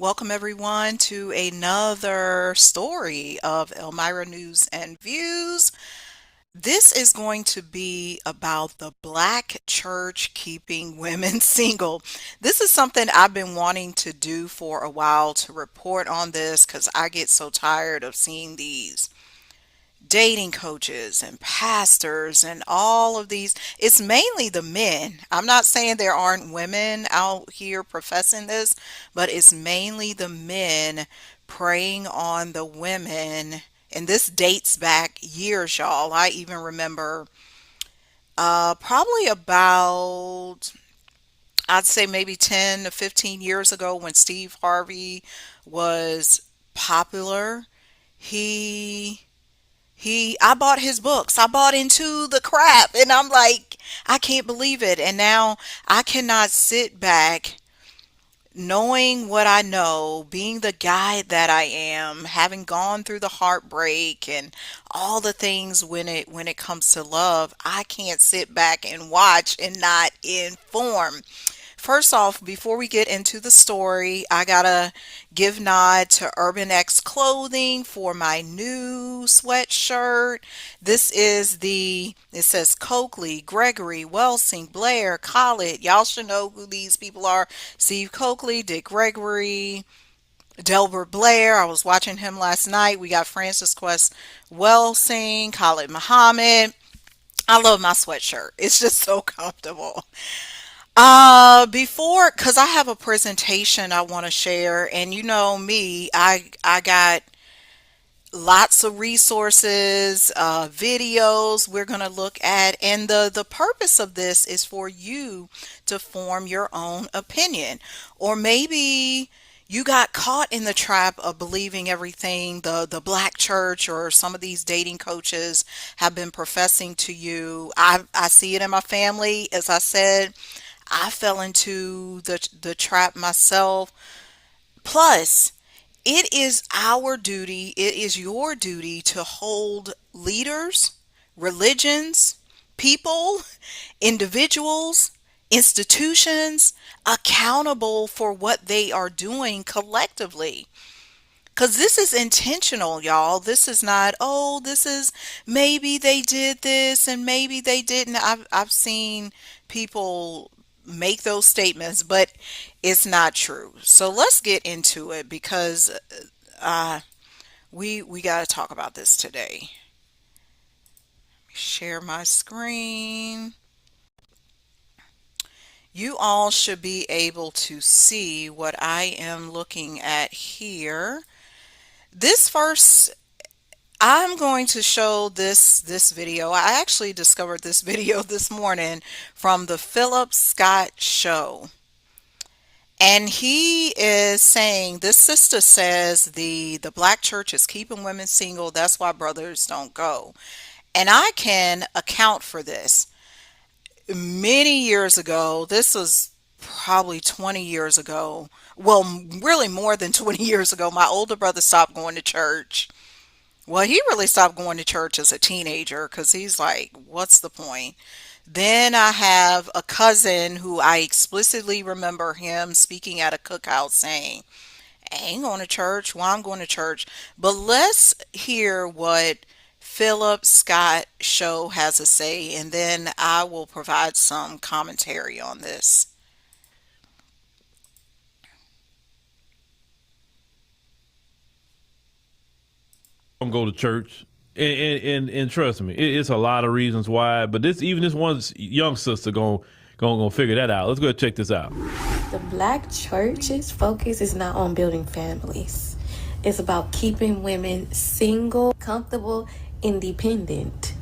Welcome everyone to another story of Elmira News and Views. This is going to be about the Black church keeping women single. This is something I've been wanting to do for a while, to report on this because I get so tired of seeing these dating coaches and pastors and all of these. It's mainly the men. I'm not saying there aren't women out here professing this, but it's mainly the men preying on the women. And this dates back years, y'all. I even remember probably about, I'd say maybe 10 to 15 years ago when Steve Harvey was popular. He I bought his books. I bought Into the Crap, and I'm like, I can't believe it. And now I cannot sit back knowing what I know, being the guy that I am, having gone through the heartbreak and all the things when it comes to love. I can't sit back and watch and not inform. First off, before we get into the story, I gotta give nod to Urban X Clothing for my new sweatshirt. This is it says Coakley, Gregory, Welsing, Blair, Collett. Y'all should know who these people are. Steve Coakley, Dick Gregory, Delbert Blair. I was watching him last night. We got Francis Quest Welsing, Khalid Muhammad. I love my sweatshirt. It's just so comfortable. Before, cause I have a presentation I want to share, and you know me, I got lots of resources, videos we're gonna look at, and the purpose of this is for you to form your own opinion, or maybe you got caught in the trap of believing everything the black church or some of these dating coaches have been professing to you. I see it in my family. As I said, I fell into the trap myself. Plus, it is our duty, it is your duty to hold leaders, religions, people, individuals, institutions accountable for what they are doing collectively. Because this is intentional, y'all. This is not, oh, this is maybe they did this and maybe they didn't. I've seen people make those statements, but it's not true. So let's get into it because uh, we got to talk about this today. Share my screen. You all should be able to see what I am looking at here. This first I'm going to show this video. I actually discovered this video this morning from the Philip Scott show. And he is saying, this sister says the black church is keeping women single. That's why brothers don't go. And I can account for this. Many years ago, this was probably 20 years ago. Well, really more than 20 years ago, my older brother stopped going to church. Well, he really stopped going to church as a teenager because he's like, what's the point? Then I have a cousin who I explicitly remember him speaking at a cookout saying, I ain't going to church. Well, I'm going to church. But let's hear what Philip Scott Show has to say, and then I will provide some commentary on this. Don't go to church. And trust me, it's a lot of reasons why. But this one young sister gonna figure that out. Let's go check this out. The black church's focus is not on building families. It's about keeping women single, comfortable, independent.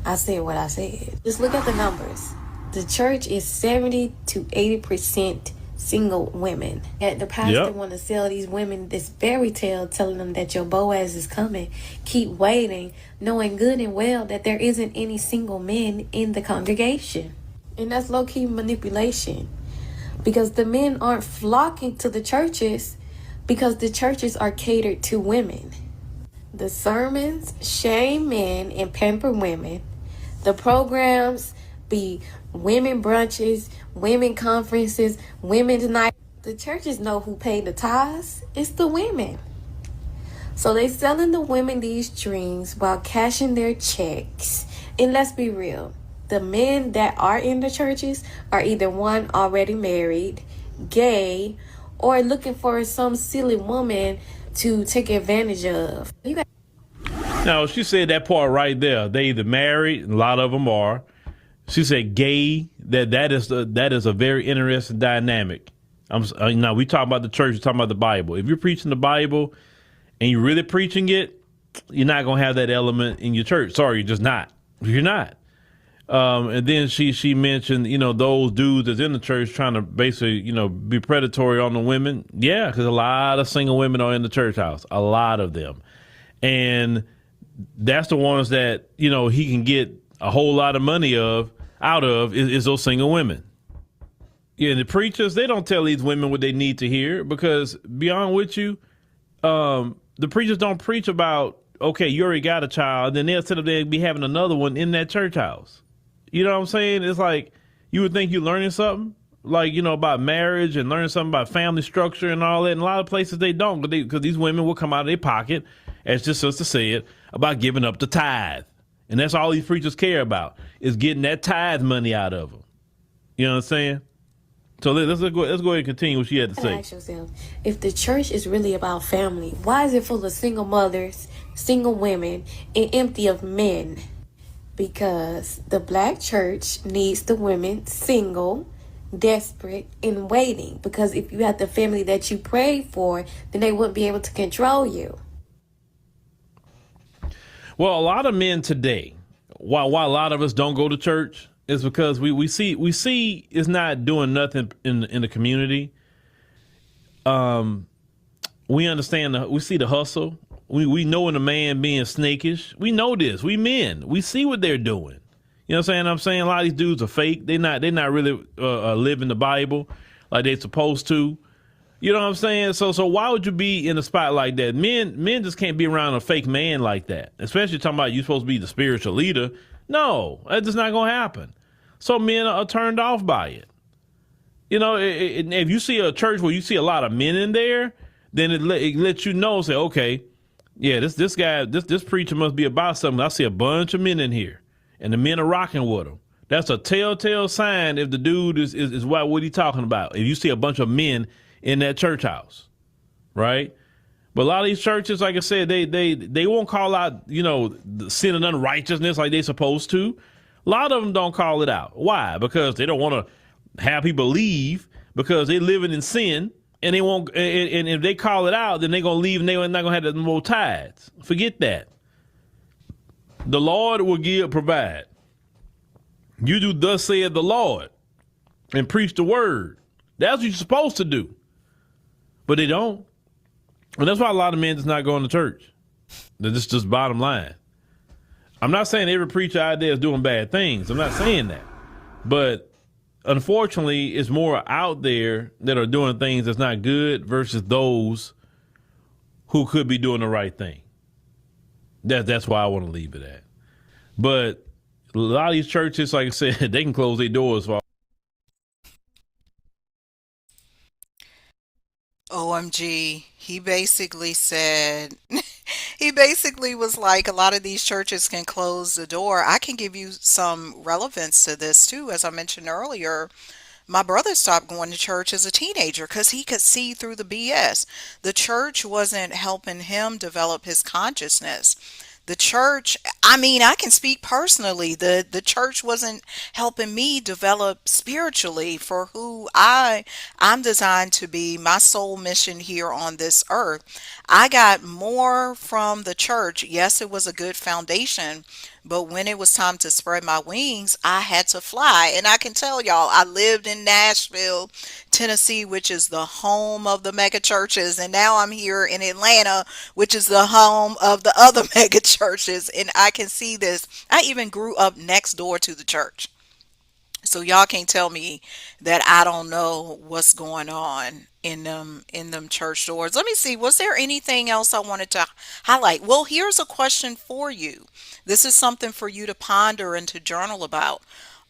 I said what I said. Just look at the numbers. The church is 70 to 80% single women. Yet the pastor want to sell these women this fairy tale, telling them that your Boaz is coming. Keep waiting, knowing good and well that there isn't any single men in the congregation. And that's low-key manipulation. Because the men aren't flocking to the churches because the churches are catered to women. The sermons shame men and pamper women. The programs be women brunches, women conferences, women's night. The churches know who paid the tithes. It's the women. So they selling the women these dreams while cashing their checks. And let's be real. The men that are in the churches are either one already married, gay, or looking for some silly woman to take advantage of. You got Now, she said that part right there. They either married, a lot of them are. She said gay. That is a very interesting dynamic. Now we talk about the church, we talking about the Bible. If you're preaching the Bible and you're really preaching it, you're not gonna have that element in your church. Sorry, you're just not. You're not. And then she mentioned, those dudes that's in the church trying to basically, be predatory on the women. Yeah, because a lot of single women are in the church house, a lot of them, and that's the ones that he can get a whole lot of money out of is those single women. Yeah, and the preachers, they don't tell these women what they need to hear because beyond with you, the preachers don't preach about, okay, you already got a child, then they'll sit up there and be having another one in that church house. You know what I'm saying? It's like you would think you're learning something, like, about marriage and learning something about family structure and all that. And a lot of places they don't because these women will come out of their pocket, as your sister said, about giving up the tithe. And that's all these preachers care about is getting that tithe money out of them. You know what I'm saying? So let's go ahead and continue what she had to say. ask yourself, if the church is really about family, why is it full of single mothers, single women, and empty of men? Because the black church needs the women single, desperate, and waiting. Because if you had the family that you prayed for, then they wouldn't be able to control you. Well, a lot of men today, why a lot of us don't go to church is because we see it's not doing nothing in the community. We understand we see the hustle. We know when a man being snakish. We know this. We men. We see what they're doing. You know what I'm saying? A lot of these dudes are fake. They're not really living the Bible like they're supposed to. You know what I'm saying? So why would you be in a spot like that? Men just can't be around a fake man like that. Especially talking about you supposed to be the spiritual leader. No, that's just not gonna happen. So men are turned off by it. If you see a church where you see a lot of men in there, then it lets you know, say, okay, yeah, this guy, this preacher must be about something. I see a bunch of men in here, and the men are rocking with him. That's a telltale sign if the dude is what he talking about. If you see a bunch of men in that church house, right? But a lot of these churches, like I said, they won't call out, the sin and unrighteousness like they supposed to. A lot of them don't call it out. Why? Because they don't want to have people leave because they're living in sin, and they won't. And if they call it out, then they're gonna leave, and they're not gonna have no more tithes. Forget that. The Lord will provide. You do thus saith the Lord, and preach the word. That's what you're supposed to do. But they don't. And that's why a lot of men just not going to church. That's just bottom line. I'm not saying every preacher out there is doing bad things. I'm not saying that. But unfortunately, it's more out there that are doing things that's not good versus those who could be doing the right thing. That's why I want to leave it at. But a lot of these churches, like I said, they can close their doors for. OMG, he basically said, he basically was like, a lot of these churches can close the door. I can give you some relevance to this too. As I mentioned earlier, my brother stopped going to church as a teenager because he could see through the BS. The church wasn't helping him develop his consciousness. The church, I mean, I can speak personally. The church wasn't helping me develop spiritually for who I'm designed to be, my soul mission here on this earth. I got more from the church. Yes, it was a good foundation, but when it was time to spread my wings, I had to fly. And I can tell y'all, I lived in Nashville, Tennessee, which is the home of the mega churches. And now I'm here in Atlanta, which is the home of the other mega churches. And I can see this. I even grew up next door to the church. So y'all can't tell me that I don't know what's going on in them church doors. Let me see. Was there anything else I wanted to highlight? Well, here's a question for you. This is something for you to ponder and to journal about.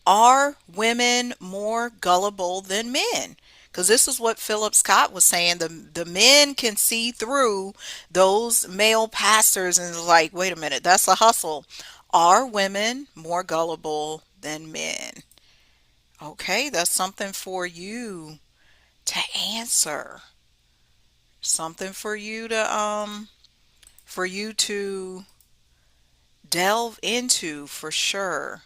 Are women more gullible than men? Because this is what Philip Scott was saying. The men can see through those male pastors and is like, wait a minute, that's a hustle. Are women more gullible than men? Okay, that's something for you to answer. Something for you to delve into for sure.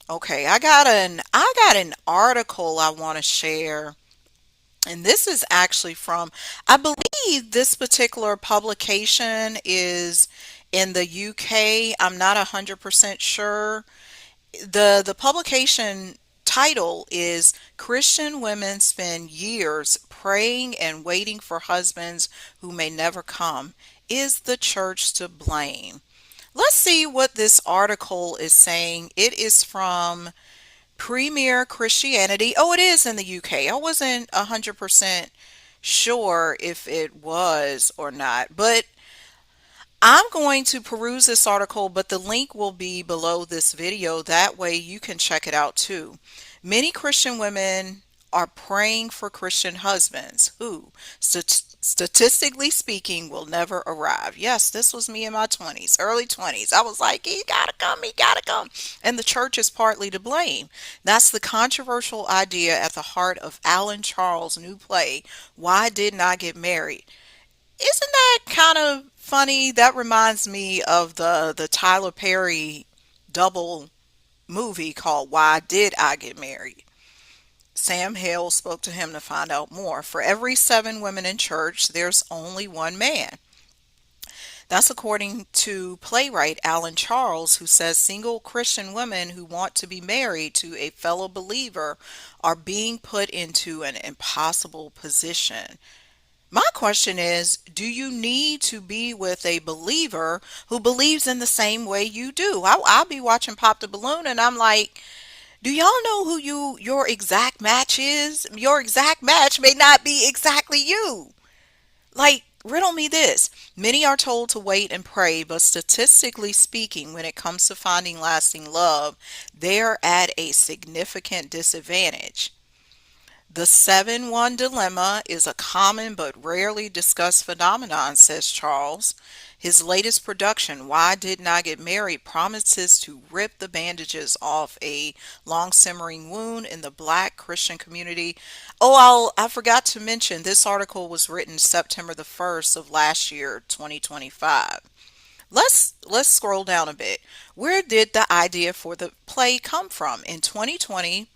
Okay, I got an article I want to share. And this is actually from, I believe this particular publication is in the UK. I'm not 100% sure. The publication title is Christian Women Spend Years Praying and Waiting for Husbands Who May Never Come. Is the church to blame? Let's see what this article is saying. It is from Premier Christianity. Oh, it is in the UK. I wasn't 100% sure if it was or not, but I'm going to peruse this article, but the link will be below this video. That way you can check it out too. Many Christian women are praying for Christian husbands who, statistically speaking, will never arrive. Yes, this was me in my 20s, early 20s. I was like, he gotta come, he gotta come. And the church is partly to blame. That's the controversial idea at the heart of Alan Charles' new play, Why Didn't I Get Married? Isn't that kind of funny? That reminds me of the Tyler Perry double movie called Why Did I Get Married? Sam Hale spoke to him to find out more. For every 7 women in church, there's only one man. That's according to playwright Alan Charles, who says single Christian women who want to be married to a fellow believer are being put into an impossible position. My question is, do you need to be with a believer who believes in the same way you do? I'll be watching Pop the Balloon and I'm like, do y'all know who your exact match is? Your exact match may not be exactly you. Like, riddle me this. Many are told to wait and pray, but statistically speaking, when it comes to finding lasting love, they're at a significant disadvantage. The 7-1 dilemma is a common but rarely discussed phenomenon, says Charles. His latest production, Why Didn't I Get Married, promises to rip the bandages off a long simmering wound in the black Christian community. Oh, I forgot to mention this article was written September the 1st of last year, 2025. Let's scroll down a bit. Where did the idea for the play come from? In 2020,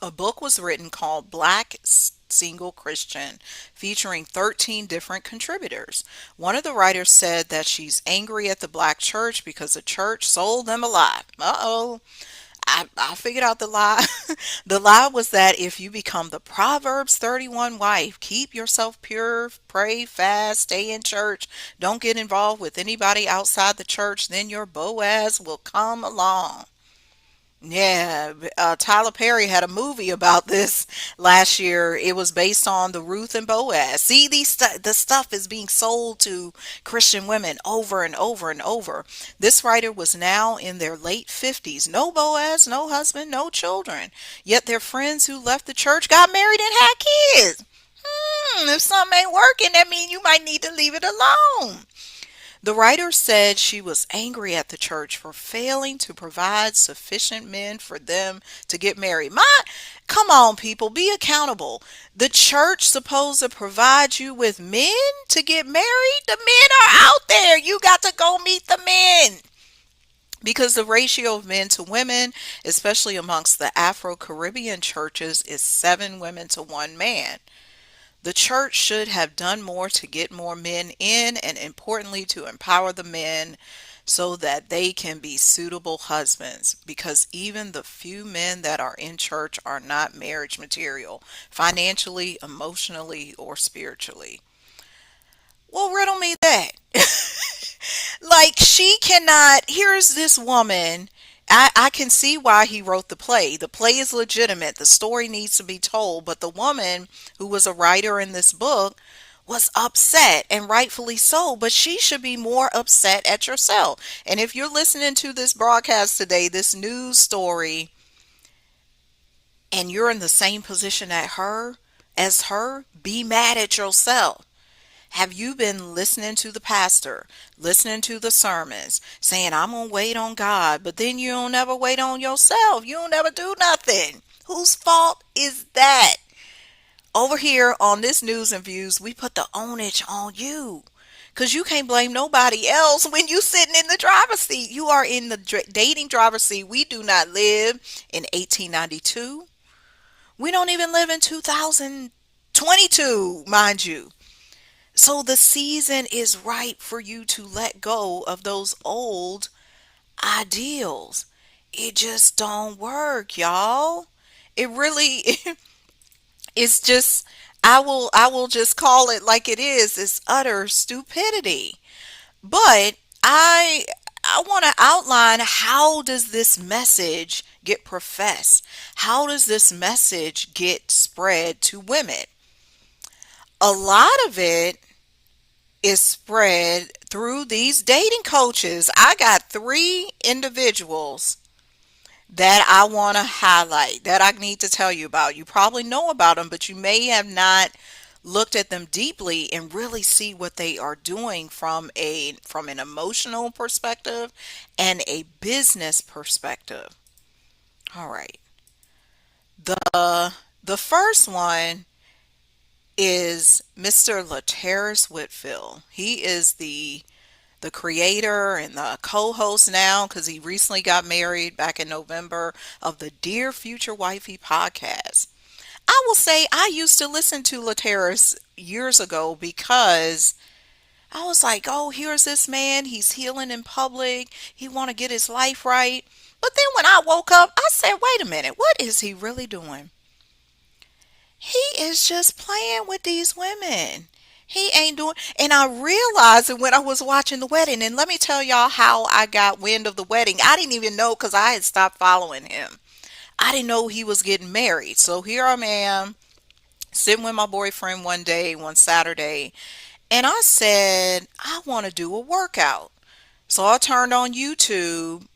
a book was written called Black Single Christian, featuring 13 different contributors. One of the writers said that she's angry at the black church because the church sold them a lie. Uh-oh. I figured out the lie. The lie was that if you become the Proverbs 31 wife, keep yourself pure, pray, fast, stay in church, don't get involved with anybody outside the church, then your Boaz will come along. Yeah, Tyler Perry had a movie about this last year. It was based on the Ruth and Boaz. See, the stuff is being sold to Christian women over and over and over. This writer was now in their late 50s. No Boaz, no husband, no children. Yet their friends who left the church got married and had kids. If something ain't working, that means you might need to leave it alone. The writer said she was angry at the church for failing to provide sufficient men for them to get married. Come on, people, be accountable. The church supposed to provide you with men to get married? The men are out there. You got to go meet the men. Because the ratio of men to women, especially amongst the Afro-Caribbean churches, is 7 women to 1 man. The church should have done more to get more men in and importantly to empower the men so that they can be suitable husbands because even the few men that are in church are not marriage material, financially, emotionally, or spiritually. Well, riddle me that. Like, she cannot. Here's this woman. I can see why he wrote the play. The play is legitimate. The story needs to be told. But the woman who was a writer in this book was upset, and rightfully so. But she should be more upset at yourself. And if you're listening to this broadcast today, this news story, and you're in the same position at her, as her, be mad at yourself. Have you been listening to the pastor, listening to the sermons, saying, I'm going to wait on God, but then you don't ever wait on yourself? You don't ever do nothing. Whose fault is that? Over here on this News and Views, we put the onus on you. Because you can't blame nobody else when you sitting in the driver's seat. You are in the dating driver's seat. We do not live in 1892. We don't even live in 2022, mind you. So the season is ripe for you to let go of those old ideals. It just don't work, y'all. It really it's just I will just call it like it is. It's utter stupidity. But I want to outline, how does this message get professed? How does this message get spread to women? A lot of it is spread through these dating coaches. I got three individuals that I want to highlight, that I need to tell you about. You probably know about them, but you may have not looked at them deeply and really see what they are doing from an emotional perspective and a business perspective. All right. The first one is Mr. Laterras Whitfield. He is the creator and the co-host now, because he recently got married back in November, of the Dear Future Wifey podcast. I will say I used to listen to Laterras years ago because I was like, oh, here's this man. He's healing in public. He want to get his life right. But then when I woke up, I said, wait a minute, what is he really doing? He is just playing with these women. He ain't doing, and I realized it when I was watching the wedding. And let me tell y'all how I got wind of the wedding. I didn't even know, because I had stopped following him. I didn't know he was getting married. So here I am, sitting with my boyfriend one day, one Saturday, and I said, I want to do a workout. So I turned on YouTube,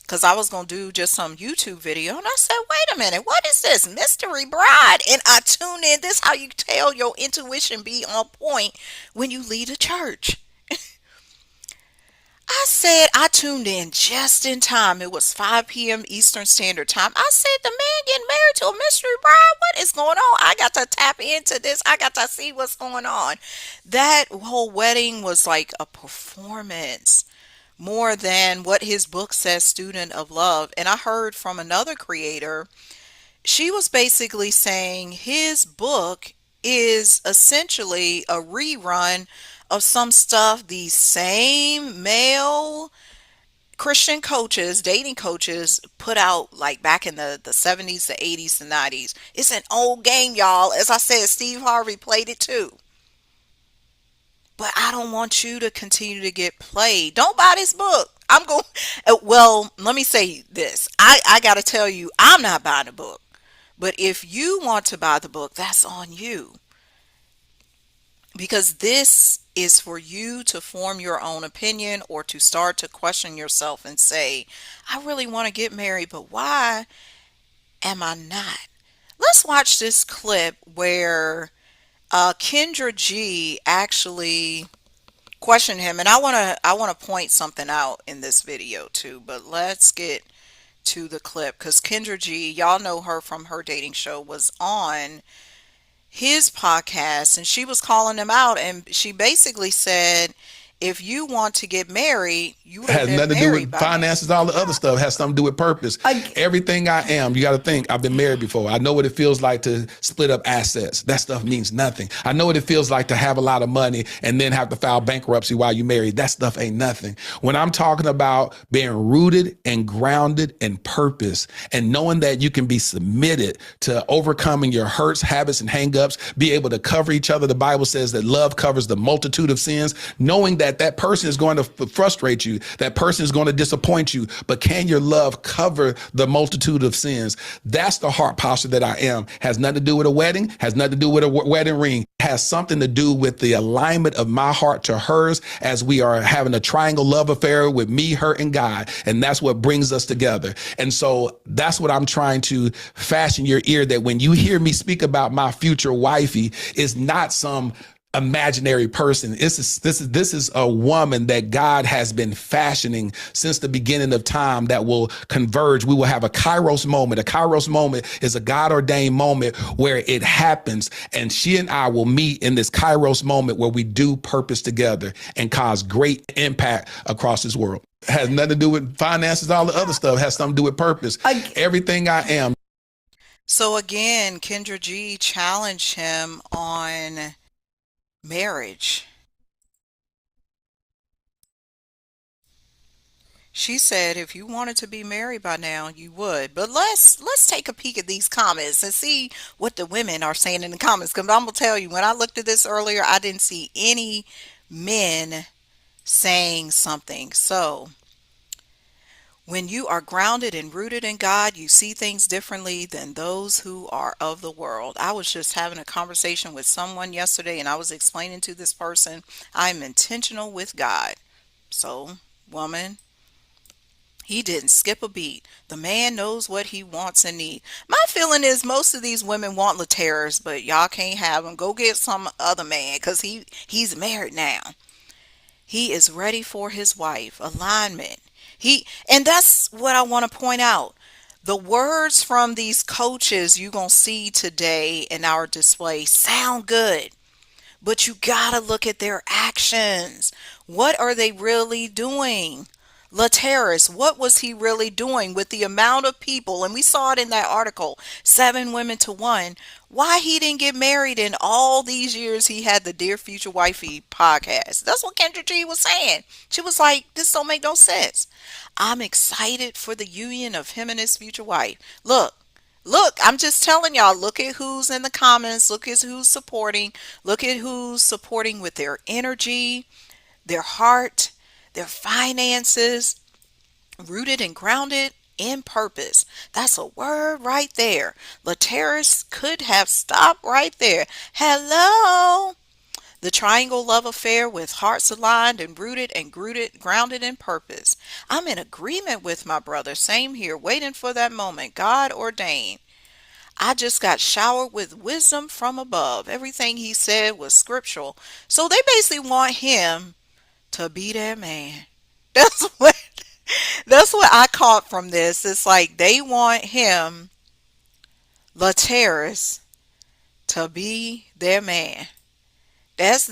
because I was going to do just some YouTube video. And I said, wait a minute, what is this? Mystery Bride. And I tuned in. This is how you tell your intuition be on point when you lead a church. I said, I tuned in just in time. It was 5 p.m. Eastern Standard Time. I said, the man getting married to a mystery bride? What is going on? I got to tap into this. I got to see what's going on. That whole wedding was like a performance, more than what his book says, Student of Love. And I heard from another creator, she was basically saying his book is essentially a rerun of some stuff these same male Christian coaches, dating coaches, put out like back in the 70s, the 80s, the 90s. It's an old game, y'all. As I said, Steve Harvey played it too. But I don't want you to continue to get played. Don't buy this book. I'm going, well, let me say this. I got to tell you, I'm not buying the book. But if you want to buy the book, that's on you. Because this is for you to form your own opinion, or to start to question yourself and say, I really want to get married, but why am I not? Let's watch this clip where Kendra G actually questioned him, and I want to point something out in this video too. But let's get to the clip, because Kendra G, y'all know her from her dating show, was on his podcast, and she was calling him out, and she basically said, if you want to get married, you would have Has been nothing to do married with by now. finances. All the other stuff has something to do with purpose. Everything I am, you got to think, I've been married before. I know what it feels like to split up assets. That stuff means nothing. I know what it feels like to have a lot of money and then have to file bankruptcy while you're married. That stuff ain't nothing. When I'm talking about being rooted and grounded in purpose, and knowing that you can be submitted to overcoming your hurts, habits, and hangups, be able to cover each other. The Bible says that love covers the multitude of sins. Knowing that that person is going to frustrate you. That person is going to disappoint you. But can your love cover the multitude of sins? That's the heart posture that I am. Has nothing to do with a wedding, has nothing to do with a wedding ring. Has something to do with the alignment of my heart to hers as we are having a triangle love affair with me, her, and God. And that's what brings us together. And so that's what I'm trying to fashion your ear, that when you hear me speak about my future wifey, it's not some imaginary person. This is a woman that God has been fashioning since the beginning of time that will converge. We will have a Kairos moment. A Kairos moment is a God ordained moment where it happens, and she and I will meet in this Kairos moment where we do purpose together and cause great impact across this world. It has nothing to do with finances. All the other stuff has something to do with purpose. Everything I am. So again, Kendra G challenged him on marriage. She said if you wanted to be married by now, you would. But let's take a peek at these comments and see what the women are saying in the comments. Because I'm gonna tell you, when I looked at this earlier, I didn't see any men saying something. So when you are grounded and rooted in God, you see things differently than those who are of the world. I was just having a conversation with someone yesterday, and I was explaining to this person, I'm intentional with God. So, woman, he didn't skip a beat. The man knows what he wants and needs. My feeling is most of these women want Laterras, but y'all can't have him. Go get some other man, because he's married now. He is ready for his wife. Alignment. And that's what I want to point out. The words from these coaches you're going to see today in our display sound good, but you got to look at their actions. What are they really doing? Laterras, what was he really doing with the amount of people? And we saw it in that article, 7 women to 1. Why he didn't get married in all these years he had the Dear Future Wifey podcast. That's what Kendra G was saying. She was like, this don't make no sense. I'm excited for the union of him and his future wife. Look, I'm just telling y'all, look at who's in the comments. Look at who's supporting. Look at who's supporting with their energy, their heart, their finances, rooted and grounded in purpose. That's a word right there. Laterras could have stopped right there. Hello. The triangle love affair with hearts aligned and rooted and grounded in purpose. I'm in agreement with my brother. Same here, waiting for that moment. God ordained. I just got showered with wisdom from above. Everything he said was scriptural. So they basically want him to be their man. That's what that's what I caught from this. It's like they want him, Laterras, to be their man. That's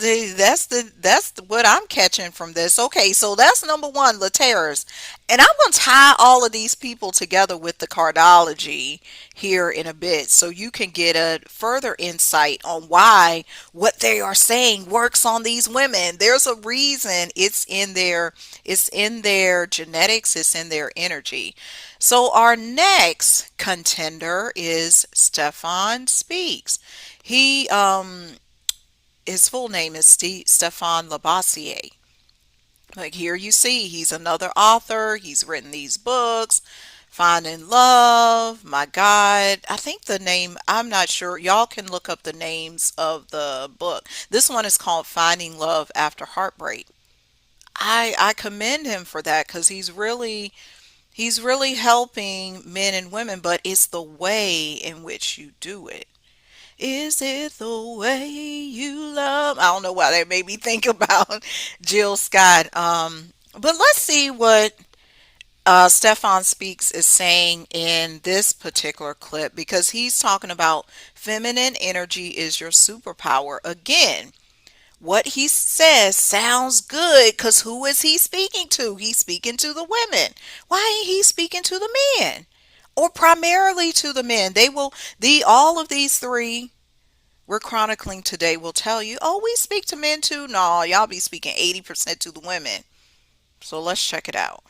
what I'm catching from this. Okay, so that's number one, Laterras. And I'm going to tie all of these people together with the cardology here in a bit so you can get a further insight on why what they are saying works on these women. There's a reason. It's in their genetics, it's in their energy. So our next contender is Stephan Speaks. He his full name is Stephan Labossiere. Like here you see, he's another author. He's written these books, Finding Love. My God, I think the name, I'm not sure. Y'all can look up the names of the book. This one is called Finding Love After Heartbreak. I commend him for that because he's really helping men and women, but it's the way in which you do it. Is it the way you love? I don't know why that made me think about Jill Scott. But let's see what Stephan Speaks is saying in this particular clip because he's talking about feminine energy is your superpower. Again, what he says sounds good because who is he speaking to? He's speaking to the women. Why ain't he speaking to the men? Or primarily to the men? All of these three we're chronicling today will tell you, oh, we speak to men too. No, y'all be speaking 80% to the women. So let's check it out.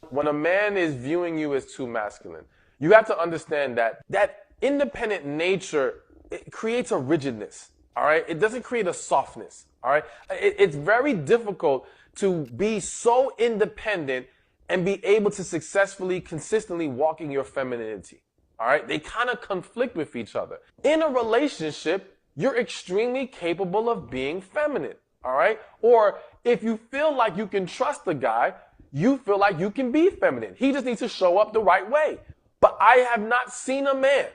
When a man is viewing you as too masculine, you have to understand that independent nature, it creates a rigidness. All right. It doesn't create a softness. All right. It's very difficult to be so independent and be able to successfully, consistently walk in your femininity. All right. They kind of conflict with each other. In a relationship, you're extremely capable of being feminine. All right. Or if you feel like you can trust the guy, you feel like you can be feminine. He just needs to show up the right way. But I have not seen a man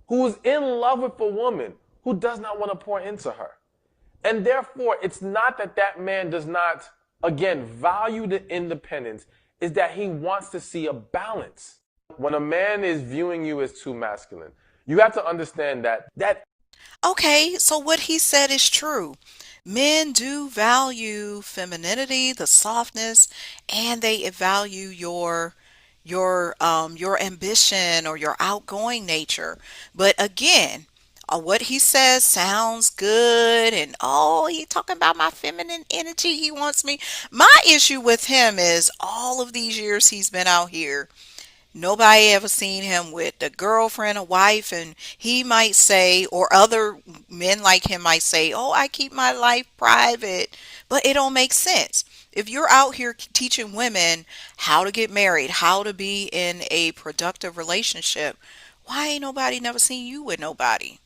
who is in love with a woman who does not want to pour into her. And therefore, it's not that that man does not, again, value the independence, is that he wants to see a balance. When a man is viewing you as too masculine, you have to understand that. Okay, so what he said is true. Men do value femininity, the softness, and they value your ambition or your outgoing nature. But again, what he says sounds good, and oh, he talking about my feminine energy. He wants me. My issue with him is all of these years he's been out here. Nobody ever seen him with a girlfriend, a wife, and he might say, or other men like him might say, oh, I keep my life private, but it don't make sense. If you're out here teaching women how to get married, how to be in a productive relationship, why ain't nobody never seen you with nobody?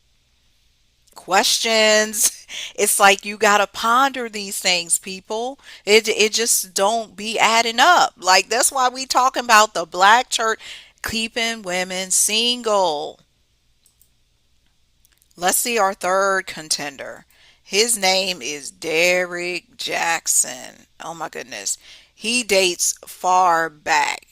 Questions. It's like you gotta ponder these things, people. It just don't be adding up. Like that's why we talking about the black church keeping women single. Let's see our third contender. His name is Derrick Jaxn. Oh my goodness. He dates far back.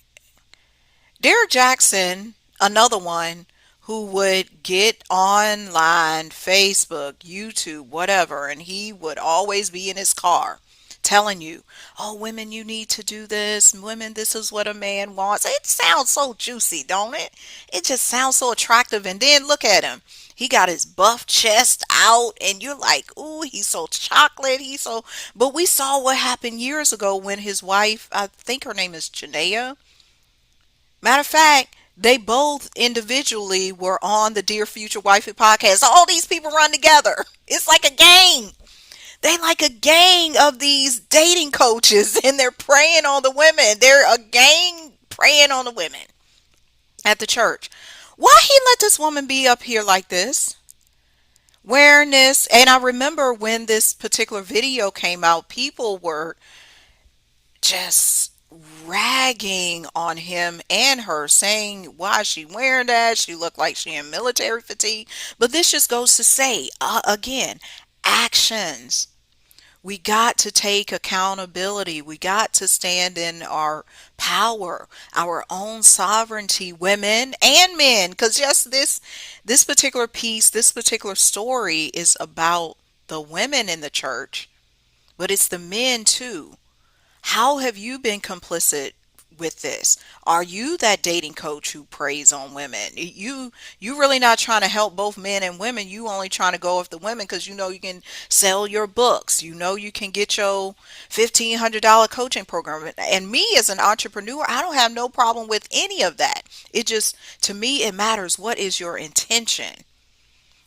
Derrick Jaxn, another one who would get online, Facebook, YouTube, whatever, and he would always be in his car telling you, oh, women, you need to do this. Women, this is what a man wants. It sounds so juicy, don't it? It just sounds so attractive. And then look at him. He got his buff chest out, and you're like, ooh, he's so chocolate. But we saw what happened years ago when his wife, I think her name is Janaea. Matter of fact, they both individually were on the Dear Future Wifey podcast. All these people run together. It's like a gang. They like a gang of these dating coaches, and they're preying on the women. They're a gang preying on the women at the church. Why he let this woman be up here like this? Wearing this. And I remember when this particular video came out, people were just ragging on him and her, saying why is she wearing that, she looked like she in military fatigue. But this just goes to say, again, actions. We got to take accountability. We got to stand in our power, our own sovereignty, women and men, because just this particular piece, this particular story is about the women in the church, but it's the men too. How have you been complicit with this? Are you that dating coach who preys on women? You really not trying to help both men and women. You only trying to go with the women because you know you can sell your books. You know you can get your $1,500 coaching program. And me as an entrepreneur, I don't have no problem with any of that. It just, to me, it matters what is your intention.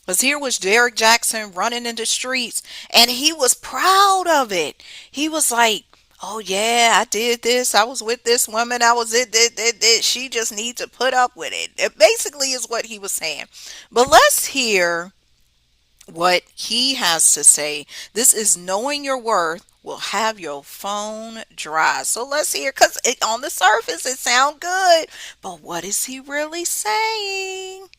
Because here was Derrick Jaxn running in the streets, and he was proud of it. He was like, oh yeah, I did this. I was with this woman. I was it. She just needs to put up with it. It basically is what he was saying. But let's hear what he has to say. This is knowing your worth will have your phone dry. So let's hear, because on the surface it sounds good, but what is he really saying?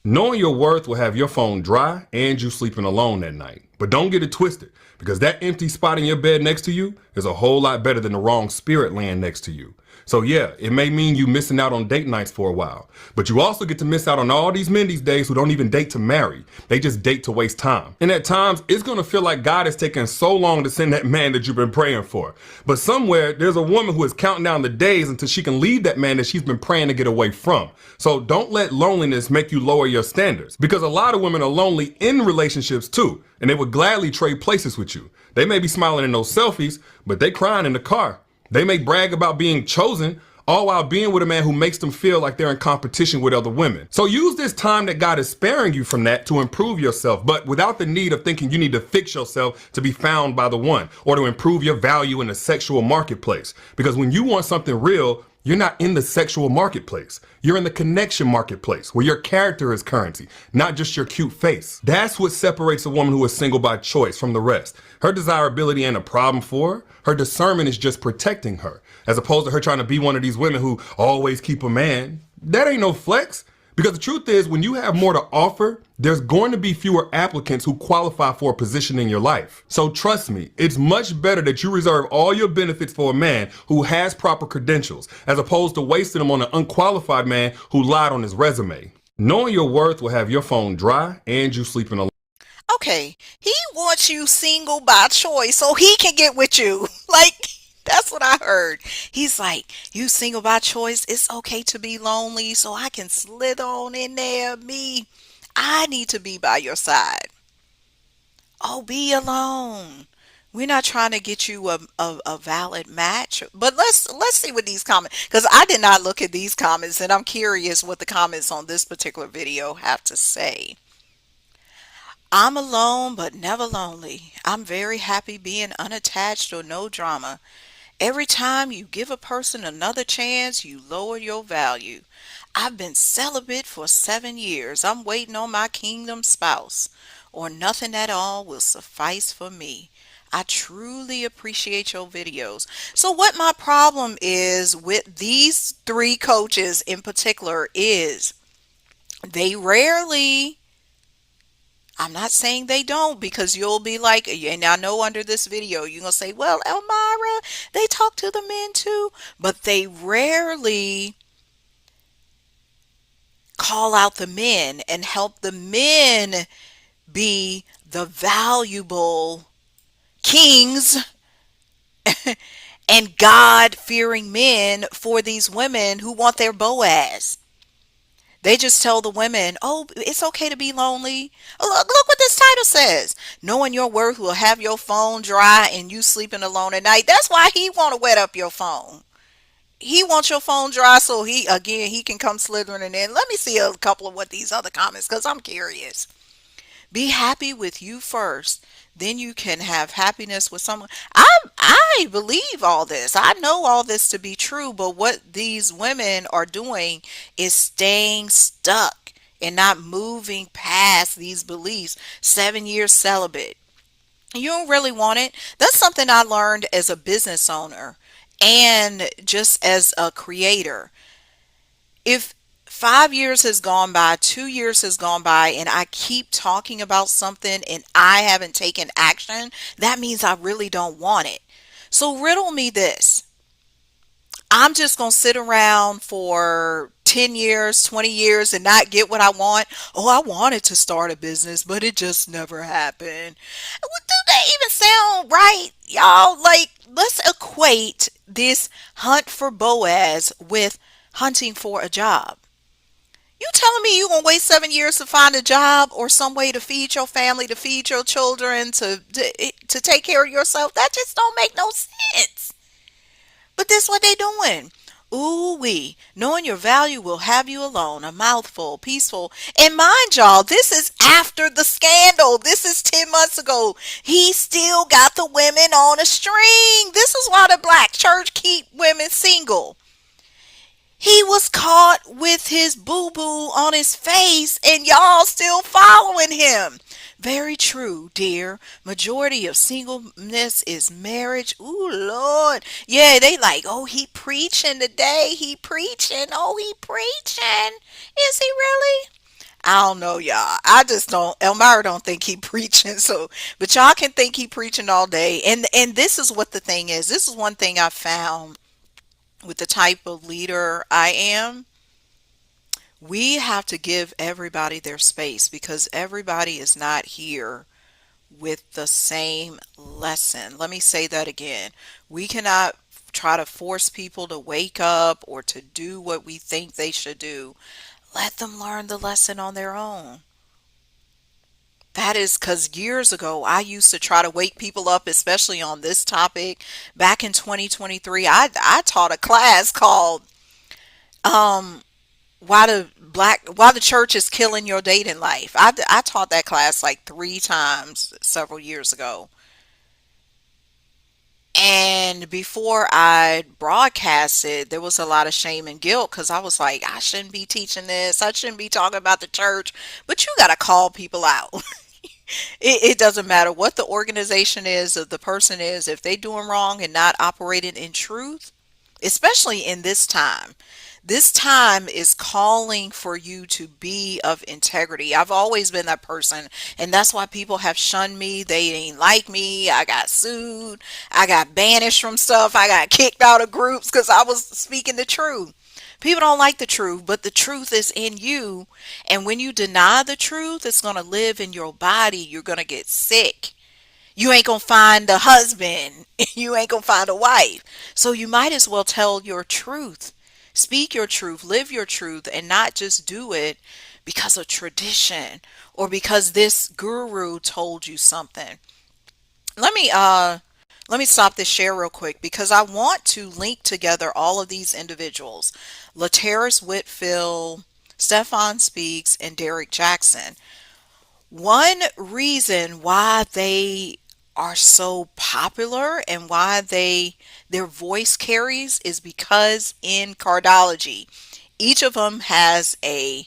Knowing your worth will have your phone dry and you sleeping alone at night. But don't get it twisted, because that empty spot in your bed next to you is a whole lot better than the wrong spirit laying next to you. So yeah, it may mean you missing out on date nights for a while, but you also get to miss out on all these men these days who don't even date to marry. They just date to waste time. And at times, it's gonna feel like God has taken so long to send that man that you've been praying for. But somewhere, there's a woman who is counting down the days until she can leave that man that she's been praying to get away from. So don't let loneliness make you lower your standards, because a lot of women are lonely in relationships too, and they would gladly trade places with you. They may be smiling in those selfies, but they crying in the car. They may brag about being chosen, all while being with a man who makes them feel like they're in competition with other women. So use this time that God is sparing you from that to improve yourself, but without the need of thinking you need to fix yourself to be found by the one or to improve your value in the sexual marketplace. Because when you want something real, you're not in the sexual marketplace. You're in the connection marketplace where your character is currency, not just your cute face. That's what separates a woman who is single by choice from the rest. Her desirability ain't a problem for her. Her discernment is just protecting her, as opposed to her trying to be one of these women who always keep a man. That ain't no flex. Because the truth is, when you have more to offer, there's going to be fewer applicants who qualify for a position in your life. So trust me, it's much better that you reserve all your benefits for a man who has proper credentials, as opposed to wasting them on an unqualified man who lied on his resume. Knowing your worth will have your phone dry and you sleeping alone. Okay, he wants you single by choice so he can get with you. Like, that's what I heard. He's like, you single by choice, it's okay to be lonely so I can slither on in there. Me, I need to be by your side. Oh, be alone. We're not trying to get you a valid match, but let's see what these comments, because I did not look at these comments and I'm curious what the comments on this particular video have to say. I'm alone but never lonely. I'm very happy being unattached or no drama. Every time you give a person another chance, you lower your value. I've been celibate for 7 years. I'm waiting on my kingdom spouse, or nothing at all will suffice for me. I truly appreciate your videos. So what my problem is with these three coaches in particular is they rarely, I'm not saying they don't, because you'll be like, and I know under this video, you're going to say, well, Elmira, they talk to the men too, but they rarely call out the men and help the men be the valuable kings and God-fearing men for these women who want their Boaz. They just tell the women, oh, it's okay to be lonely. Oh, look what this title says. Knowing your worth will have your phone dry and you sleeping alone at night. That's why he want to wet up your phone. He wants your phone dry so he can come slithering in. Let me see a couple of what these other comments, because I'm curious. Be happy with you first. Then you can have happiness with someone. I believe all this. I know all this to be true, but what these women are doing is staying stuck and not moving past these beliefs. 7 years celibate. You don't really want it. That's something I learned as a business owner and just as a creator. If 5 years has gone by, 2 years has gone by, and I keep talking about something and I haven't taken action, that means I really don't want it. So riddle me this. I'm just going to sit around for 10 years, 20 years and not get what I want. Oh, I wanted to start a business, but it just never happened. Do that even sound right, y'all? Like, let's equate this hunt for Boaz with hunting for a job. You telling me you gonna wait 7 years to find a job or some way to feed your family, to feed your children, to take care of yourself? That just don't make no sense. But this what they doing. Ooh wee. Knowing your value will have you alone. A mouthful, peaceful. And mind y'all, this is after the scandal. This is 10 months ago. He still got the women on a string. This is why the black church keep women single. He was caught with his boo-boo on his face and y'all still following him. Very true, dear. Majority of singleness is marriage. Ooh, Lord. Yeah, they like, oh, he preaching today. He preaching. Oh, he preaching. Is he really? I don't know, y'all. I just don't. Elmira don't think he preaching. So, but y'all can think he preaching all day. And this is what the thing is. This is one thing I found with the type of leader I am. We have to give everybody their space because everybody is not here with the same lesson. Let me say that again. We cannot try to force people to wake up or to do what we think they should do. Let them learn the lesson on their own. That is because years ago, I used to try to wake people up, especially on this topic. Back in 2023, I taught a class called Um, why the church is killing your dating life. I taught that class like 3 times several years ago. And before I broadcasted, there was a lot of shame and guilt because I was like, I shouldn't be teaching this. I shouldn't be talking about the church. But you got to call people out. It doesn't matter what the organization is or the person is, if they doing wrong and not operating in truth, especially in this time. This time is calling for you to be of integrity. I've always been that person, and that's why people have shunned me. They ain't like me. I got sued. I got banished from stuff. I got kicked out of groups because I was speaking the truth. People don't like the truth, but the truth is in you. And when you deny the truth, it's going to live in your body. You're going to get sick. You ain't going to find a husband. You ain't going to find a wife. So you might as well tell your truth. Speak your truth, live your truth, and not just do it because of tradition or because this guru told you something. Let me let me stop this share real quick because I want to link together all of these individuals. Laterras Whitfield, Stephan Speaks, and Derrick Jaxn. One reason why they are so popular and why their voice carries is because in cardology, each of them has a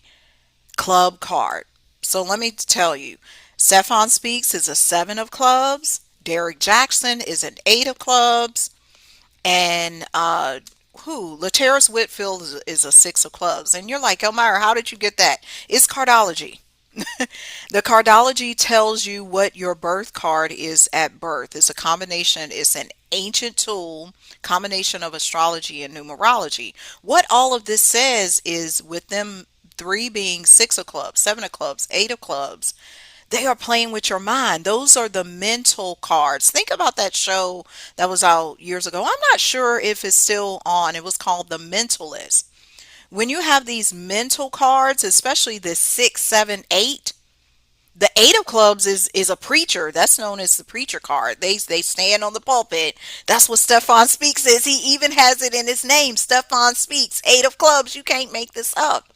club card. So let me tell you, Stefan Speaks is a 7 of clubs. Derrick Jaxn is an 8 of clubs. And Laterras Whitfield is a 6 of clubs. And you're like, Elmira, how did you get that? It's cardology. The cardology tells you what your birth card is at birth. It's a combination, it's an ancient tool, combination of astrology and numerology. What all of this says is with them three being 6 of clubs, 7 of clubs, 8 of clubs, they are playing with your mind. Those are the mental cards. Think about that show that was out years ago. I'm not sure if it's still on. It was called The Mentalist. When you have these mental cards, especially the 6, 7, 8, the 8 of clubs is a preacher. That's known as the preacher card. They stand on the pulpit. That's what Stephan Speaks is. He even has it in his name. Stephan Speaks. 8 of clubs. You can't make this up.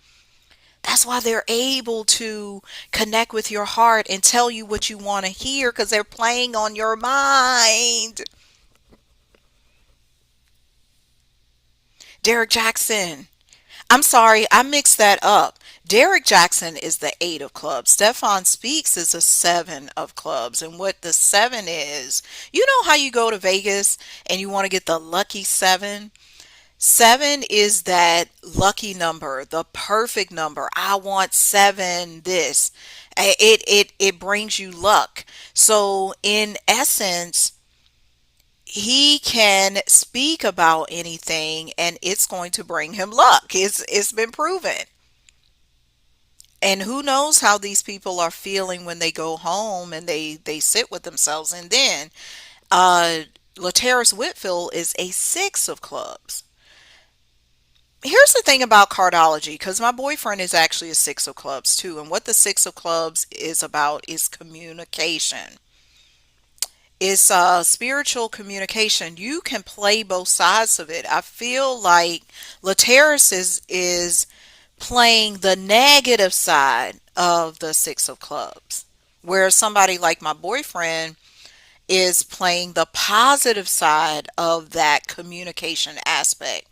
That's why they're able to connect with your heart and tell you what you want to hear because they're playing on your mind. Derrick Jaxn. I'm sorry, I mixed that up. Derrick Jaxn is the 8 of clubs. Stefan Speaks is a 7 of clubs. And what the 7 is, you know how you go to Vegas and you want to get the lucky 7? 7 is that lucky number, the perfect number. I want 7 this. It brings you luck. So in essence, he can speak about anything and it's going to bring him luck. It's been proven. And who knows how these people are feeling when they go home and they sit with themselves. And then uh Laterras Whitfield is a 6 of clubs. Here's the thing about cardology, because my boyfriend is actually a 6 of clubs too. And what the 6 of clubs is about is communication. It's spiritual communication. You can play both sides of it. I feel like Laterras is playing the negative side of the 6 of clubs, whereas somebody like my boyfriend is playing the positive side of that communication aspect.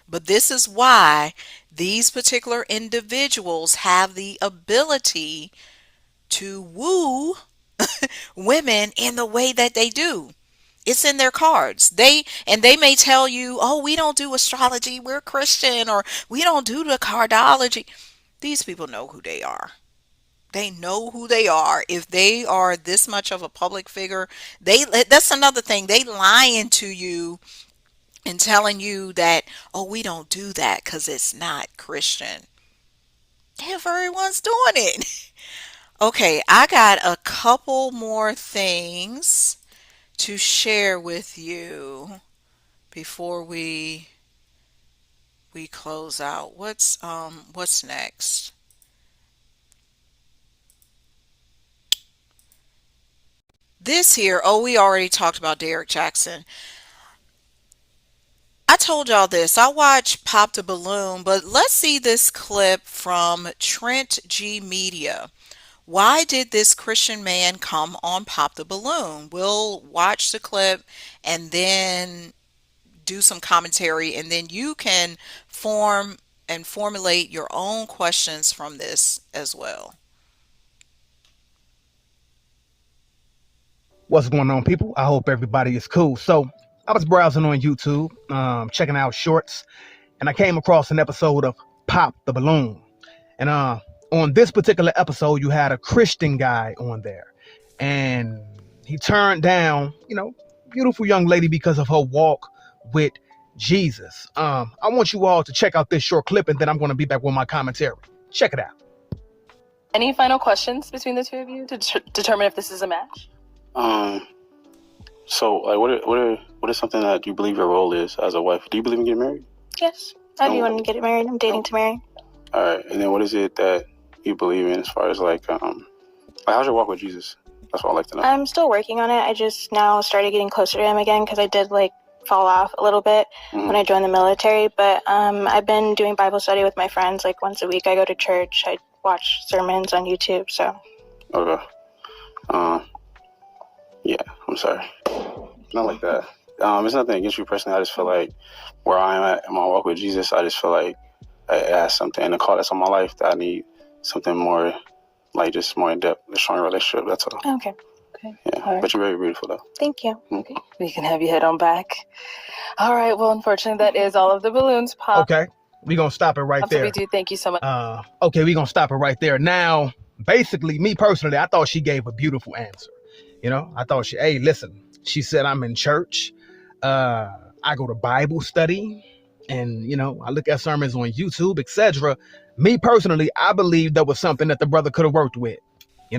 But this is why these particular individuals have the ability to woo women in the way that they do. It's in their cards. They may tell you, "Oh, we don't do astrology. We're Christian," or "We don't do the cardology." These people know who they are. They know who they are. If they are this much of a public figure, that's another thing. They lying to you and telling you that, "Oh, we don't do that because it's not Christian." Everyone's doing it. Okay, I got a couple more things to share with you before we close out. What's next? This here, oh, we already talked about Derrick Jaxn. I told y'all this. I watched Pop the Balloon, but let's see this clip from Trent G Media. Why did this Christian man come on Pop the Balloon? We'll watch the clip and then do some commentary, and then you can form and formulate your own questions from this as well. What's going on, people? I hope everybody is cool. So, I was browsing on YouTube, checking out shorts, and I came across an episode of Pop the Balloon. And on this particular episode, you had a Christian guy on there, and he turned down, beautiful young lady because of her walk with Jesus. I want you all to check out this short clip, and then I'm going to be back with my commentary. Check it out. Any final questions between the two of you to determine if this is a match? Um, so like, what is something that you believe your role is as a wife? Do you believe in getting married? Yes, I do want to get married. I'm dating to marry. All right, and then what is it that you believe in as far as like how's your walk with Jesus? That's what I'd like to know. I'm still working on it. I just now started getting closer to him again because I did like fall off a little bit when I joined the military. But I've been doing Bible study with my friends like once a week. I go to church. I watch sermons on YouTube. So. Okay. Yeah, I'm sorry. Not like that. It's nothing against you personally. I just feel like where I'm at in my walk with Jesus, I just feel like I asked something in the call that's on my life that I need something more, like just more in depth, a stronger relationship. That's all. Okay. Yeah, All right. but you're very beautiful though. Thank you. Okay. We can have you head on back. All right. Well, unfortunately, that is all of the balloons pop. Okay, we're going to stop it right there. We do. Thank you so much. Okay, we're going to stop it right there. Now, basically, me personally, I thought she gave a beautiful answer. I thought hey, listen, she said, I'm in church. I go to Bible study and, I look at sermons on YouTube, etc. Me personally, I believe that was something that the brother could have worked with. He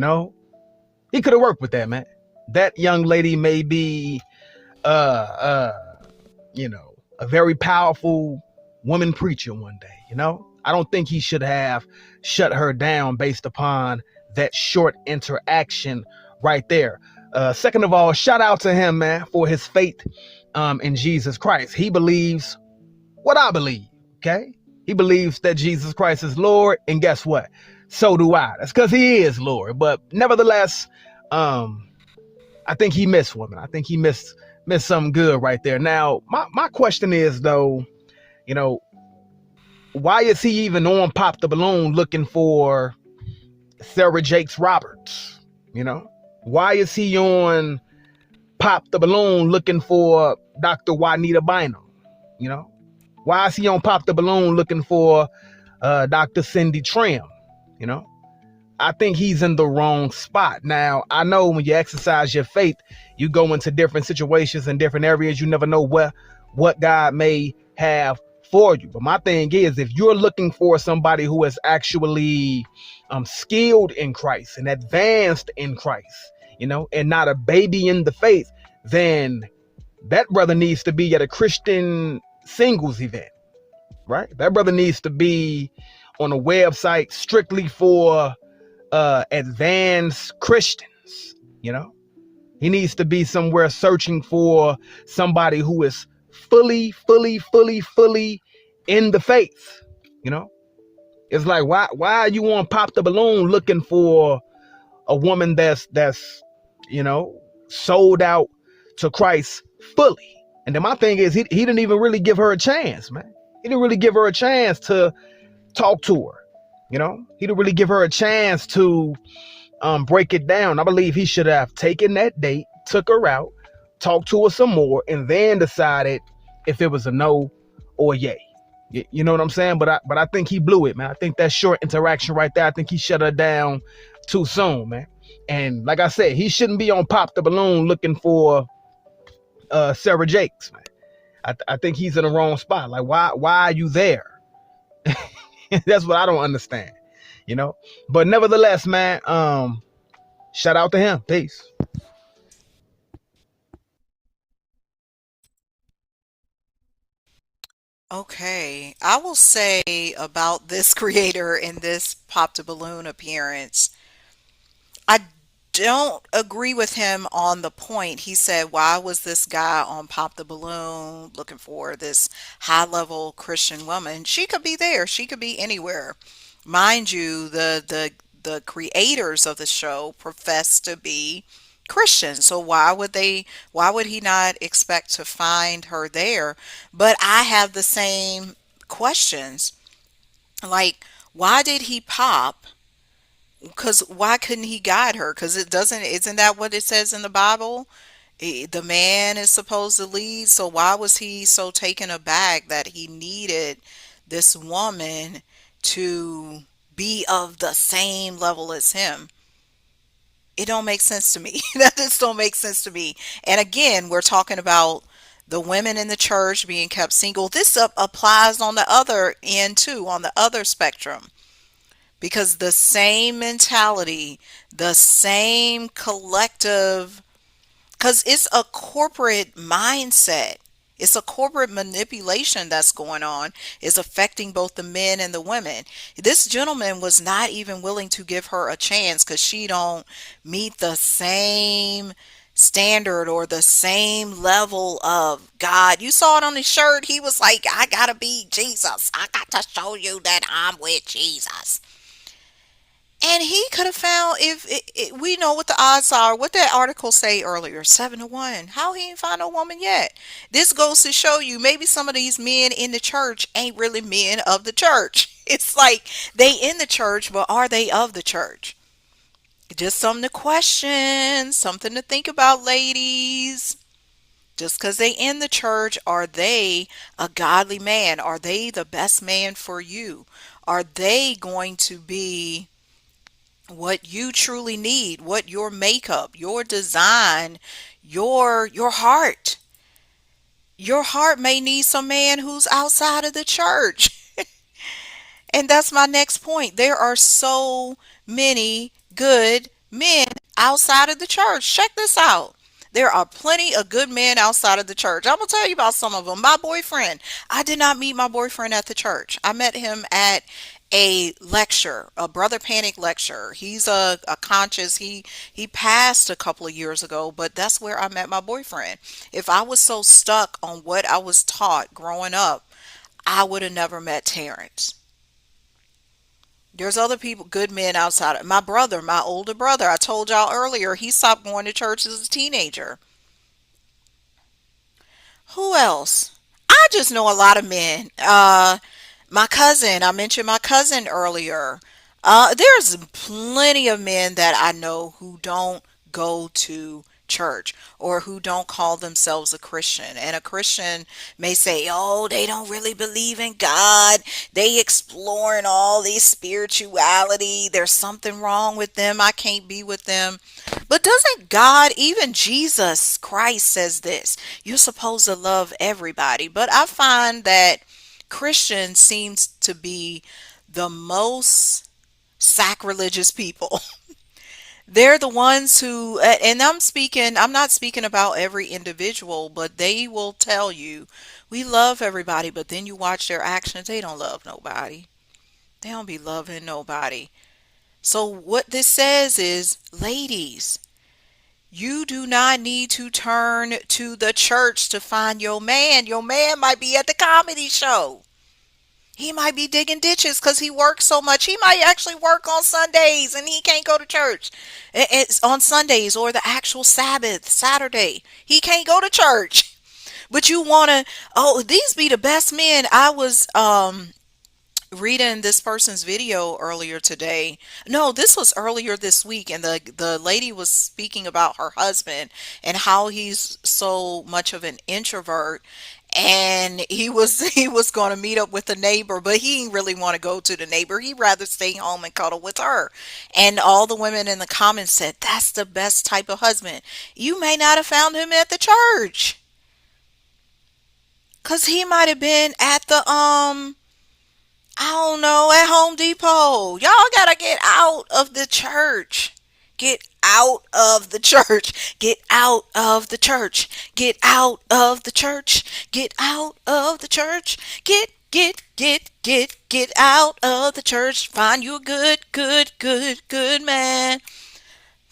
could have worked with that, man. That young lady may be, a very powerful woman preacher one day, I don't think he should have shut her down based upon that short interaction right there. Second of all, shout out to him, man, for his faith in Jesus Christ. He believes what I believe, okay? He believes that Jesus Christ is Lord, and guess what? So do I. That's because he is Lord. But nevertheless, I think he missed women. I think he missed something good right there. Now, my question is, though, why is he even on Pop the Balloon looking for Sarah Jakes Roberts? Why is he on Pop the Balloon looking for Dr. Juanita Bynum? Why is he on Pop the Balloon looking for Dr. Cindy Trim? I think he's in the wrong spot. Now, I know when you exercise your faith, you go into different situations and different areas. You never know what God may have for you. But my thing is, if you're looking for somebody who is actually skilled in Christ and advanced in Christ, and not a baby in the faith, then that brother needs to be at a Christian singles event, right? That brother needs to be on a website strictly for advanced Christians. He needs to be somewhere searching for somebody who is fully in the faith. It's like, why are you on Pop the Balloon looking for a woman that's sold out to Christ fully? And then my thing is, he didn't even really give her a chance, man. He didn't really give her a chance to talk to her. He didn't really give her a chance to break it down. I believe he should have taken that date, took her out, talked to her some more, and then decided if it was a no or a yay. You know what I'm saying? But I think he blew it, man. I think that short interaction right there, I think he shut her down too soon, man. And like I said, he shouldn't be on Pop the Balloon looking for Sarah Jakes, man. I think he's in the wrong spot. Like, why are you there? That's what I don't understand, But nevertheless, man, shout out to him. Peace. Okay, I will say about this creator in this Pop the Balloon appearance, I don't agree with him on the point. He said, why was this guy on Pop the Balloon looking for this high level Christian woman? She could be there. She could be anywhere. Mind you, the creators of the show profess to be Christian. So why would he not expect to find her there? But I have the same questions. Like, why did he pop? Because why couldn't he guide her? Because isn't that what it says in the Bible? The man is supposed to lead. So why was he so taken aback that he needed this woman to be of the same level as him? It don't make sense to me. That just don't make sense to me. And again, we're talking about the women in the church being kept single. This applies on the other end too, on the other spectrum. Because the same mentality, the same collective, because it's a corporate mindset. It's a corporate manipulation that's going on, is affecting both the men and the women. This gentleman was not even willing to give her a chance because she don't meet the same standard or the same level of God. You saw it on his shirt. He was like, I gotta be Jesus. I got to show you that I'm with Jesus. And he could have found, we know what the odds are, what that article say earlier, 7-1. How he ain't find a woman yet? This goes to show you maybe some of these men in the church ain't really men of the church. It's like they in the church, but are they of the church? Just something to question, something to think about, ladies. Just because they in the church, are they a godly man? Are they the best man for you? Are they going to be what you truly need, what your makeup, your design, your heart. Your heart may need some man who's outside of the church. And that's my next point. There are so many good men outside of the church. Check this out. There are plenty of good men outside of the church. I'm going to tell you about some of them. My boyfriend, I did not meet my boyfriend at the church. I met him at a lecture, a Brother Panic lecture. He's a conscious, he passed a couple of years ago, but that's where I met my boyfriend. If I was so stuck on what I was taught growing up, I would have never met Terrence. There's other people, good men outside. My brother, my older brother, I told y'all earlier, he stopped going to church as a teenager. Who else? I just know a lot of men. My cousin, I mentioned my cousin earlier. There's plenty of men that I know who don't go to church or who don't call themselves a Christian. And a Christian may say, oh, they don't really believe in God. They exploring all this spirituality. There's something wrong with them. I can't be with them. But doesn't God, even Jesus Christ says this, you're supposed to love everybody. But I find that Christian seems to be the most sacrilegious people. They're the ones who, and I'm not speaking about every individual, but they will tell you, we love everybody, but then you watch their actions, they don't love nobody. They don't be loving nobody. So what this says is, ladies, you do not need to turn to the church to find your man. Your man might be at the comedy show. He might be digging ditches because he works so much. He might actually work on Sundays and he can't go to church. It's on Sundays or the actual Sabbath, Saturday. He can't go to church. But you want to, oh, these be the best men. I was reading this person's video earlier today. No, this was earlier this week, and the lady was speaking about her husband and how he's so much of an introvert. And he was going to meet up with a neighbor, but he didn't really want to go to the neighbor. He'd rather stay home and cuddle with her. And all the women in the comments said, that's the best type of husband. You may not have found him at the church. Because he might have been at the, I don't know, at Home Depot. Y'all gotta get out of the church. Get out of the church. Get out of the church. Get out of the church. Get out of the church. Get out of the church. Find you a good man.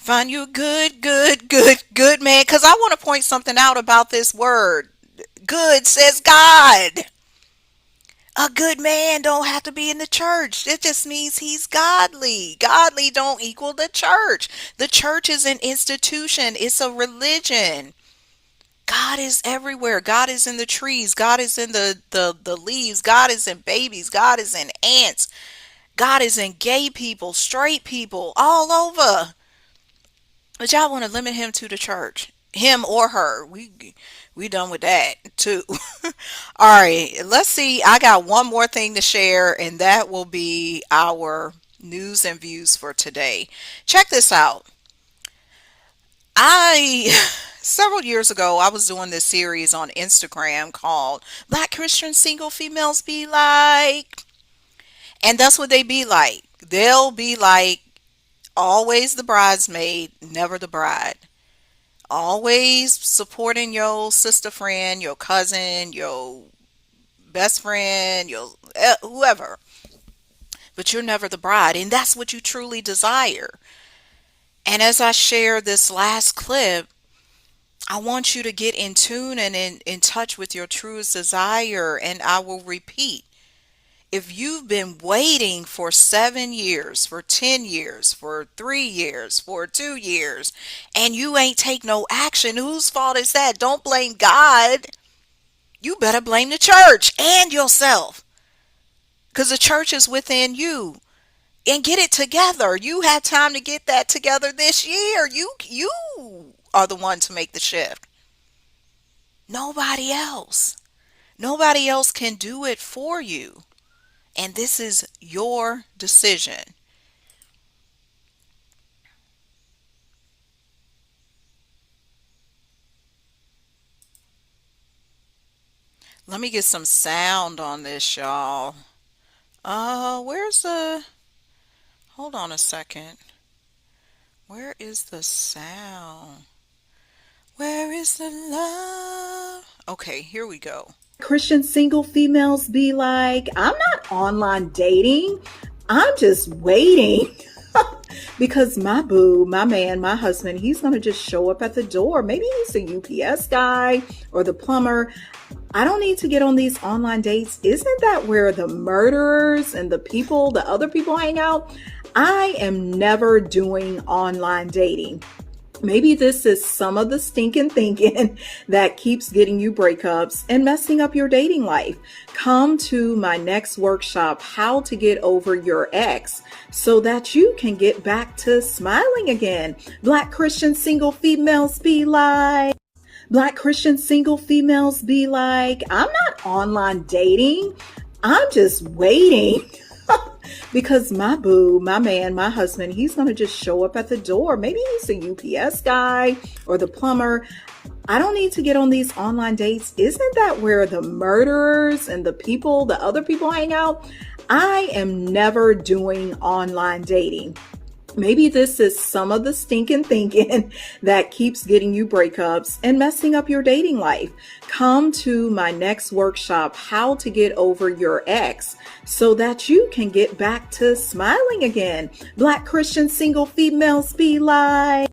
Find you a good, good, good, good man. Because I want to point something out about this word. Good says God. A good man don't have to be in the church. It just means he's godly. Godly don't equal the church. The church is an institution. It's a religion. God is everywhere. God is in the trees. God is in the leaves. God is in babies. God is in ants. God is in gay people, straight people, all over. But y'all want to limit him to the church. Him or her. We done with that too. All right, let's see. I got one more thing to share, and that will be our news and views for today. Check this out. I several years ago I was doing this series on Instagram called Black Christian Single Females Be Like. And that's what they be like. They'll be like always the bridesmaid, never the bride. Always supporting your sister friend, your cousin, your best friend, your whoever. But you're never the bride, and that's what you truly desire. And as I share this last clip, I want you to get in tune and in touch with your truest desire. And I will repeat, if you've been waiting for 7 years, for 10 years, for 3 years, for 2 years, and you ain't take no action, whose fault is that? Don't blame God. You better blame the church and yourself, because the church is within you. And get it together. You had time to get that together this year. You are the one to make the shift. Nobody else. Nobody else can do it for you. And this is your decision. Let me get some sound on this, y'all. Where's the... Hold on a second. Where is the sound? Where is the love? Okay, here we go. Christian single females be like, I'm not online dating. I'm just waiting. Because my boo, my man, my husband, he's going to just show up at the door. Maybe he's a UPS guy or the plumber. I don't need to get on these online dates. Isn't that where the murderers and the other people hang out? I am never doing online dating. Maybe this is some of the stinking thinking that keeps getting you breakups and messing up your dating life. Come to my next workshop, How to Get Over Your Ex, so that you can get back to smiling again. Black Christian single females be like, Black Christian single females be like, I'm not online dating. I'm just waiting. Because my boo, my man, my husband, he's going to just show up at the door. Maybe he's a UPS guy or the plumber. I don't need to get on these online dates. Isn't that where the murderers and the other people hang out? I am never doing online dating. Maybe this is some of the stinking thinking that keeps getting you breakups and messing up your dating life. Come to my next workshop, How to Get Over Your Ex, so that you can get back to smiling again. Black Christian single females be like.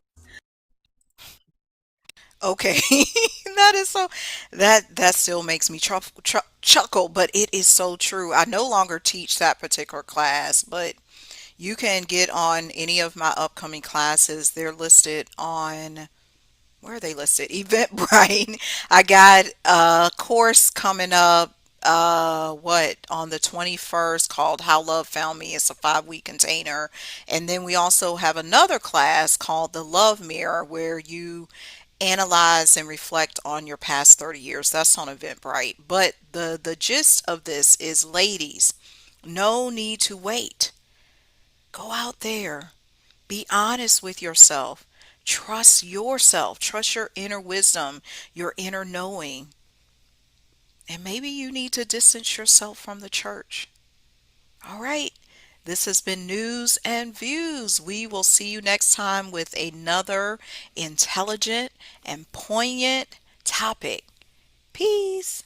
Okay, that is so that still makes me chuckle, but it is so true. I no longer teach that particular class, but you can get on any of my upcoming classes. They're listed on, where are they listed? Eventbrite. I got a course coming up, on the 21st, called How Love Found Me. It's a 5-week container. And then we also have another class called The Love Mirror, where you analyze and reflect on your past 30 years. That's on Eventbrite. But the gist of this is, ladies, no need to wait. Go out there. Be honest with yourself. Trust yourself. Trust your inner wisdom, your inner knowing. And maybe you need to distance yourself from the church. All right. This has been News and Views. We will see you next time with another intelligent and poignant topic. Peace.